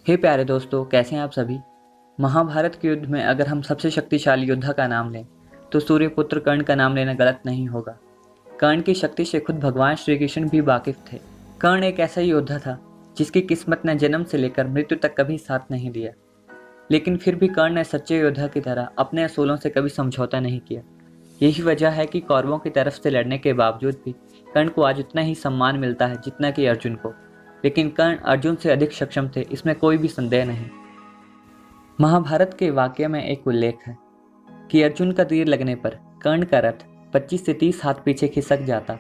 हे प्यारे दोस्तों, कैसे हैं आप सभी। महाभारत के युद्ध में अगर हम सबसे शक्तिशाली योद्धा का नाम लें तो सूर्यपुत्र कर्ण का नाम लेना गलत नहीं होगा। कर्ण की शक्ति से खुद भगवान श्री कृष्ण भी वाकिफ थे। कर्ण एक ऐसा योद्धा था जिसकी किस्मत ने जन्म से लेकर मृत्यु तक कभी साथ नहीं दिया, लेकिन फिर भी कर्ण ने सच्चे योद्धा की तरह अपने असूलों से कभी समझौता नहीं किया। यही वजह है कि कौरवों की तरफ से लड़ने के बावजूद भी कर्ण को आज उतना ही सम्मान मिलता है जितना कि अर्जुन को। लेकिन कर्ण अर्जुन से अधिक सक्षम थे, इसमें कोई भी संदेह नहीं। महाभारत के वाक्य में एक उल्लेख है कि अर्जुन का तीर लगने पर कर्ण का रथ 25 से 30 हाथ पीछे खिसक जाता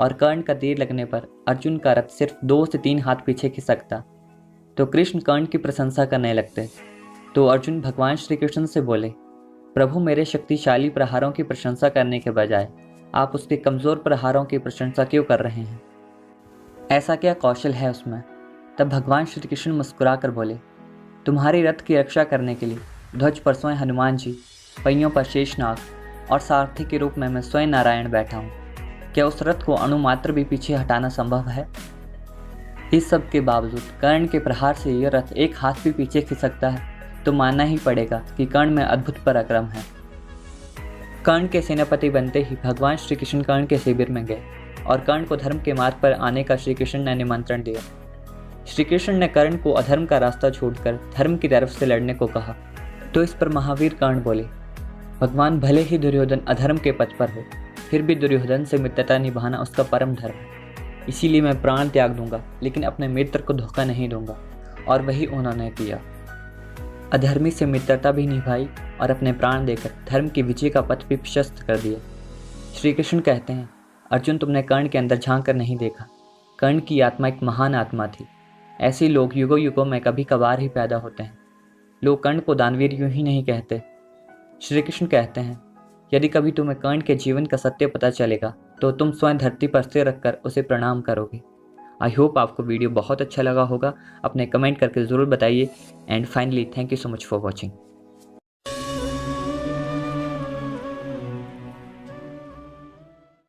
और कर्ण का तीर लगने पर अर्जुन का रथ सिर्फ 2 से 3 हाथ पीछे खिसकता। तो कृष्ण कर्ण की प्रशंसा करने लगते। तो अर्जुन भगवान श्री कृष्ण से बोले, प्रभु, मेरे शक्तिशाली प्रहारों की प्रशंसा करने के बजाय आप उसके कमज़ोर प्रहारों की प्रशंसा क्यों कर रहे हैं? ऐसा क्या कौशल है उसमें? तब भगवान श्री कृष्ण मुस्कुरा कर बोले, तुम्हारी रथ की रक्षा करने के लिए ध्वज पर स्वयं हनुमान जी, पहियों पर शेषनाग और सारथी के रूप में मैं स्वयं नारायण बैठा हूँ। क्या उस रथ को अणुमात्र भी पीछे हटाना संभव है? इस सब के बावजूद कर्ण के प्रहार से यह रथ एक हाथ भी पीछे खिसकता है तो मानना ही पड़ेगा कि कर्ण में अद्भुत पराक्रम है। कर्ण के सेनापति बनते ही भगवान श्री कृष्ण कर्ण के शिविर में गए और कर्ण को धर्म के मार्ग पर आने का श्री कृष्ण ने निमंत्रण दिया। श्री कृष्ण ने कर्ण को अधर्म का रास्ता छोड़कर धर्म की तरफ से लड़ने को कहा। तो इस पर महावीर कर्ण बोले, भगवान, भले ही दुर्योधन अधर्म के पथ पर हो, फिर भी दुर्योधन से मित्रता निभाना उसका परम धर्म है। इसीलिए मैं प्राण त्याग दूंगा, लेकिन अपने मित्र को धोखा नहीं दूंगा। और वही उन्होंने किया। अधर्मी से मित्रता भी निभाई और अपने प्राण देकर धर्म की विजय का पथ भी प्रशस्त कर दिया। श्री कृष्ण कहते हैं, अर्जुन, तुमने कर्ण के अंदर झांक कर नहीं देखा। कर्ण की आत्मा एक महान आत्मा थी। ऐसे लोग युगों युगों में कभी कभार ही पैदा होते हैं। लोग कर्ण को दानवीर यूं ही नहीं कहते। श्री कृष्ण कहते हैं, यदि कभी तुम्हें कर्ण के जीवन का सत्य पता चलेगा तो तुम स्वयं धरती पर सिर रखकर उसे प्रणाम करोगे। आई होप आपको वीडियो बहुत अच्छा लगा होगा। अपने कमेंट करके ज़रूर बताइए। And finally, thank you so much for watching.